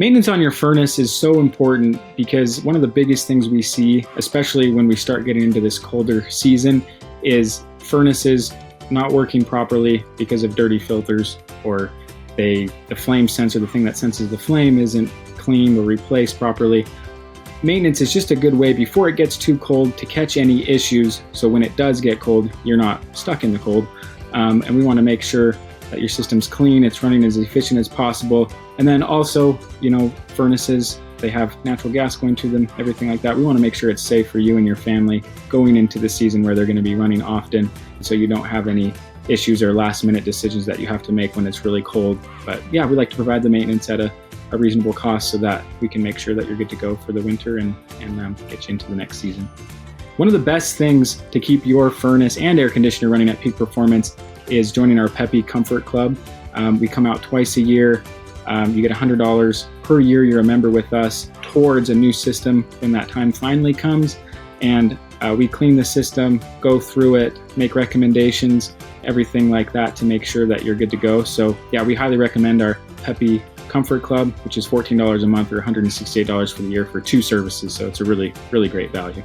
Maintenance on your furnace is so important because one of the biggest things we see, especially when we start getting into this colder season, is furnaces not working properly because of dirty filters, or the flame sensor, the thing that senses the flame, isn't cleaned or replaced properly. Maintenance is just a good way before it gets too cold to catch any issues, so when it does get cold, you're not stuck in the cold. And we want to make sure that your system's clean, it's running as efficient as possible. And then also, furnaces, they have natural gas going to them, everything like that. We want to make sure it's safe for you and your family going into the season where they're going to be running often, so you don't have any issues or last minute decisions that you have to make when it's really cold. But yeah, we like to provide the maintenance at a reasonable cost so that we can make sure that you're good to go for the winter and get you into the next season. One of the best things to keep your furnace and air conditioner running at peak performance is joining our Peppy Comfort Club. We come out twice a year. You get $100 per year you're a member with us towards a new system when that time finally comes. And we clean the system, go through it, make recommendations, everything like that to make sure that you're good to go. So yeah, we highly recommend our Peppy Comfort Club, which is $14 a month or $168 for the year for 2 services. So it's a really, really great value.